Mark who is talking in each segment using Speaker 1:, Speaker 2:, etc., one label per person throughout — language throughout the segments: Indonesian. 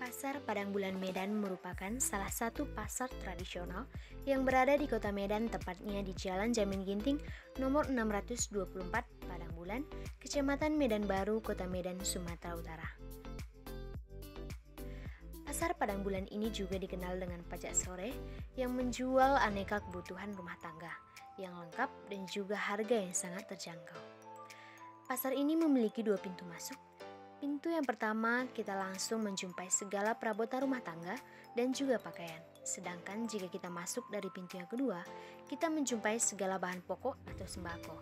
Speaker 1: Pasar Padang Bulan Medan merupakan salah satu pasar tradisional yang berada di kota Medan, tepatnya di Jalan Jamin Ginting nomor 624 Padang Bulan, Kecamatan Medan Baru, Kota Medan, Sumatera Utara. Pasar Padang Bulan ini juga dikenal dengan pajak sore yang menjual aneka kebutuhan rumah tangga yang lengkap dan juga harga yang sangat terjangkau. Pasar ini memiliki dua pintu masuk. Pintu yang pertama, kita langsung menjumpai segala perabotan rumah tangga dan juga pakaian. Sedangkan jika kita masuk dari pintu yang kedua, kita menjumpai segala bahan pokok atau sembako.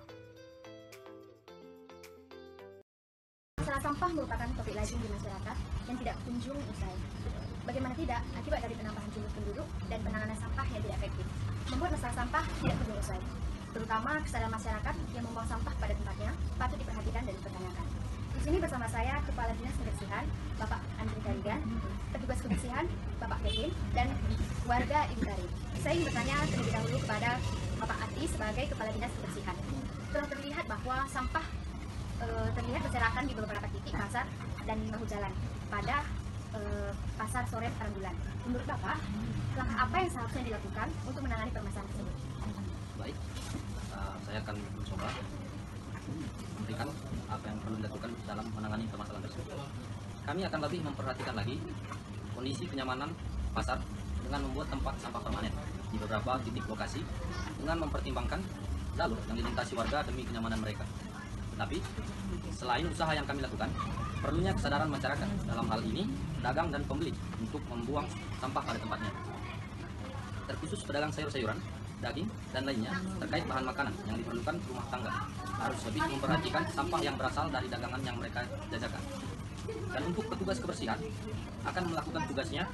Speaker 2: Masalah sampah merupakan topik lazim di masyarakat yang tidak kunjung usai. Bagaimana tidak, akibat dari penambahan jumlah penduduk dan penanganan sampah yang tidak efektif, membuat masalah sampah tidak kunjung usai. Terutama kesadaran masyarakat yang membuang sampah pada tempatnya patut diperhatikan dan dipertanyakan. Di sini bersama saya Kepala Dinas Kebersihan Bapak Andri Karigan, petugas kebersihan Bapak Kevin, dan warga Ibu Kari. Saya ingin bertanya terlebih dahulu kepada Bapak Ati sebagai Kepala Dinas Kebersihan. Telah terlihat bahwa sampah terlihat berserakan di beberapa titik pasar dan bahu jalan pada pasar sore Padang Bulan. Menurut Bapak, langkah apa yang seharusnya dilakukan untuk menangani permasalahan tersebut?
Speaker 3: Baik, saya akan mencoba memberikan apa yang perlu dilakukan dalam menangani permasalahan tersebut. Kami akan lebih memperhatikan lagi kondisi kenyamanan pasar dengan membuat tempat sampah permanen di beberapa titik lokasi dengan mempertimbangkan jalur yang dilintasi warga demi kenyamanan mereka. Tetapi, selain usaha yang kami lakukan, perlunya kesadaran masyarakat dalam hal ini pedagang dan pembeli untuk membuang sampah pada tempatnya. Terkhusus pedagang sayur-sayuran, daging, dan lainnya terkait bahan makanan yang diperlukan rumah tangga harus lebih memperhatikan sampah yang berasal dari dagangan yang mereka jajakan. Dan untuk petugas kebersihan akan melakukan tugasnya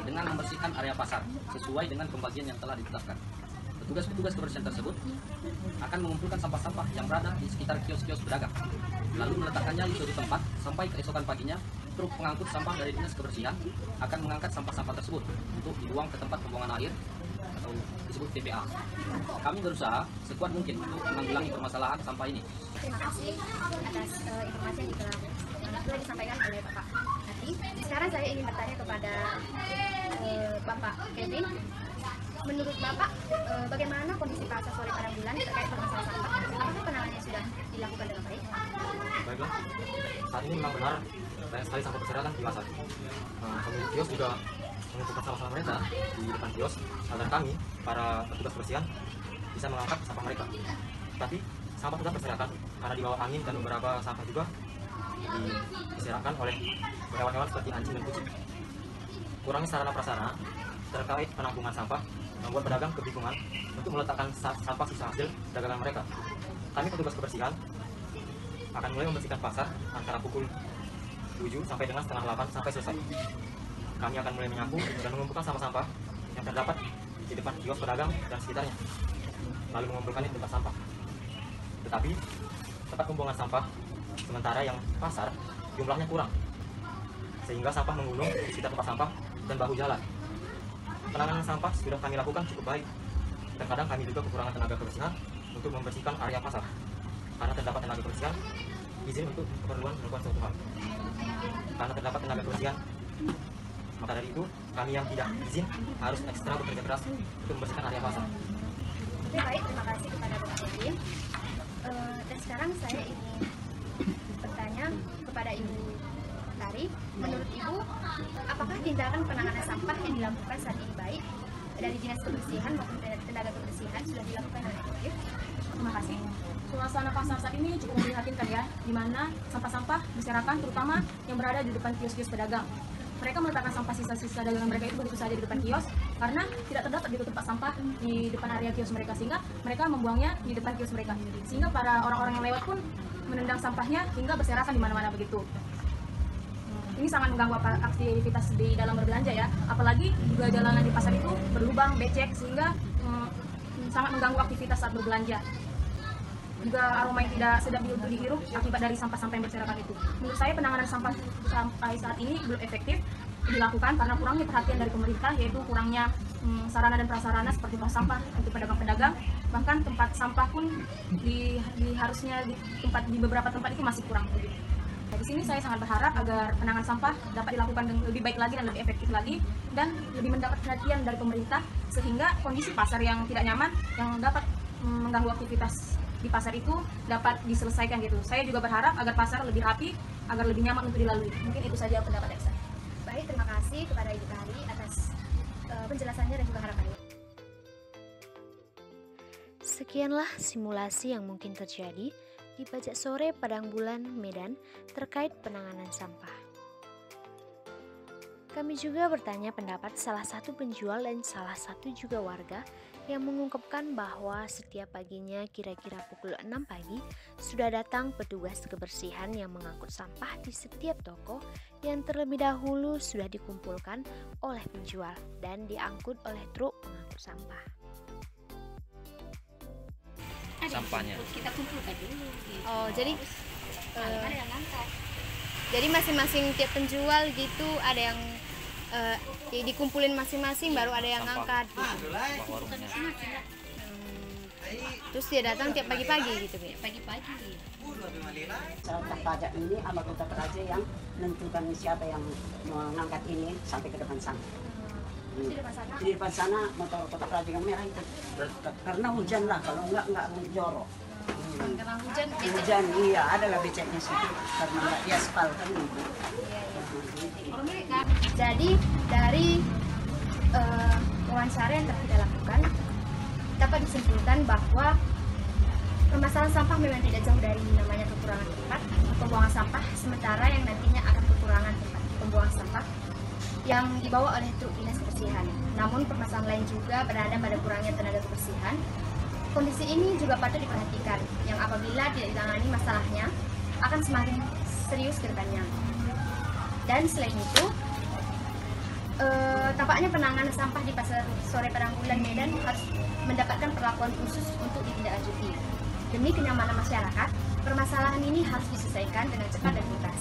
Speaker 3: dengan membersihkan area pasar sesuai dengan pembagian yang telah ditetapkan. Petugas-petugas kebersihan tersebut akan mengumpulkan sampah-sampah yang berada di sekitar kios-kios pedagang, lalu meletakkannya di suatu tempat sampai keesokan paginya truk pengangkut sampah dari dinas kebersihan akan mengangkat sampah-sampah tersebut untuk dibuang ke tempat pembuangan akhir atau disebut TPA. Kami berusaha sekuat mungkin untuk menanggulangi permasalahan sampah ini.
Speaker 2: Terima kasih atas informasi yang telah disampaikan oleh Bapak Ati. Sekarang saya ingin bertanya kepada Bapak Kevin. Menurut Bapak, bagaimana kondisi pasar sore Padang Bulan terkait permasalahan sampah? Apakah penanganannya sudah dilakukan dengan baik?
Speaker 4: Baiklah, saat ini memang benar banyak sekali sampah berserakan di pasar. Pemilik kios juga mengumpulkan sampah mereka di depan kios agar kami, para petugas kebersihan, bisa mengangkat sampah mereka. Tapi sampah tetap berserakan karena di bawah angin dan beberapa sampah juga diserakkan oleh hewan-hewan seperti anjing dan kucing. Kurangnya sarana prasarana terkait penampungan sampah membuat pedagang kebingungan untuk meletakkan sampah sisa hasil dagangan mereka. Kami petugas kebersihan akan mulai membersihkan pasar antara pukul 7 sampai dengan setengah 8 sampai selesai. Kami akan mulai menyapu dan mengumpulkan sampah-sampah yang terdapat di depan kios pedagang dan sekitarnya, lalu mengumpulkannya di tempat sampah. Tetapi tempat pembuangan sampah sementara yang pasar jumlahnya kurang, sehingga sampah menggunung di sekitar tempat sampah dan bahu jalan. Penanganan sampah sudah kami lakukan cukup baik. Terkadang kami juga kekurangan tenaga kebersihan untuk membersihkan area pasar. Karena terdapat tenaga kebersihan, izin untuk keperluan melakukan suatu hal. Karena terdapat tenaga kebersihan, maka dari itu kami yang tidak izin harus ekstra bekerja keras untuk membersihkan area pasar.
Speaker 2: Oke, baik, terima kasih kepada Bapak Kevin. Dan sekarang saya ingin bertanya kepada Ibu Tari, menurut Ibu, apakah tindakan penanganan sampah yang dilakukan saat ini baik dari dinas kebersihan maupun tenaga kebersihan sudah dilakukan dengan efektif?
Speaker 5: Terima kasih. Suasana pasar saat ini cukup memprihatinkan ya, di mana sampah-sampah berserakan terutama yang berada di depan kios-kios pedagang. Mereka meletakkan sampah sisa-sisa dagangan mereka itu begitu saja di depan kios karena tidak terdapat di tempat sampah di depan area kios mereka, sehingga mereka membuangnya di depan kios mereka. Sehingga para orang-orang yang lewat pun menendang sampahnya hingga berserakan di mana-mana begitu. Ini sangat mengganggu aktivitas di dalam berbelanja ya, apalagi juga jalanan di pasar itu berlubang, becek, sehingga sangat mengganggu aktivitas saat berbelanja. Juga aroma yang tidak sedap untuk dihirup akibat dari sampah-sampah yang berserakan itu. Menurut saya penanganan sampah sampai saat ini belum efektif dilakukan karena kurangnya perhatian dari pemerintah, yaitu kurangnya sarana dan prasarana seperti tong sampah untuk pedagang-pedagang. Bahkan tempat sampah pun harusnya di beberapa tempat itu masih kurang begitu. Di sini saya sangat berharap agar penanganan sampah dapat dilakukan dengan lebih baik lagi dan lebih efektif lagi, dan lebih mendapat perhatian dari pemerintah, sehingga kondisi pasar yang tidak nyaman yang dapat mengganggu aktivitas di pasar itu dapat diselesaikan gitu. Saya juga berharap agar pasar lebih rapi, agar lebih nyaman untuk dilalui. Mungkin itu saja pendapat dari saya.
Speaker 2: Baik, terima kasih kepada Ibu Tari atas penjelasannya dan juga harapannya.
Speaker 1: Sekianlah simulasi yang mungkin terjadi di Pajak Sore Padang Bulan, Medan terkait penanganan sampah. Kami juga bertanya pendapat salah satu penjual dan salah satu juga warga yang mengungkapkan bahwa setiap paginya kira-kira pukul 6 pagi sudah datang petugas kebersihan yang mengangkut sampah di setiap toko yang terlebih dahulu sudah dikumpulkan oleh penjual dan diangkut oleh truk pengangkut sampah.
Speaker 3: Sampahnya.
Speaker 6: Kita kumpulkan dulu. Gitu.
Speaker 1: Oh, jadi
Speaker 6: Ada yang ngangkat.
Speaker 1: jadi masing-masing tiap penjual gitu ada yang dikumpulin masing-masing baru ada yang ngangkat gitu.
Speaker 3: Warungnya.
Speaker 1: Terus dia datang tiap pagi-pagi gitu ya.
Speaker 6: Pagi-pagi.
Speaker 7: Masyarakat pajak ini anggota peraja yang menentukan siapa yang mengangkat ini sampai ke depan sana.
Speaker 2: Di depan sana.
Speaker 7: Di depan sana motor kotak peraja yang merah itu. Karena hujan lah, kalau enggak jorok.
Speaker 2: Karena hujan,
Speaker 7: Hujan, iya, adalah beceknya situ karena enggak di aspal kan gitu.
Speaker 2: Jadi dari wawancara yang telah kita lakukan dapat disimpulkan bahwa permasalahan sampah memang tidak jauh dari namanya kekurangan tempat pembuangan sampah, sementara yang nantinya akan kekurangan tempat pembuangan sampah yang dibawa oleh truk dinas kebersihan. Namun permasalahan lain juga berada pada kurangnya tenaga kebersihan. Kondisi ini juga patut diperhatikan, yang apabila tidak ditangani masalahnya akan semakin serius ke depannya. Dan selain itu, tampaknya penanganan sampah di Pasar Sore Padang Bulan, Medan harus mendapatkan perlakuan khusus untuk ditindaklanjuti. Demi kenyamanan masyarakat, permasalahan ini harus diselesaikan dengan cepat dan tuntas.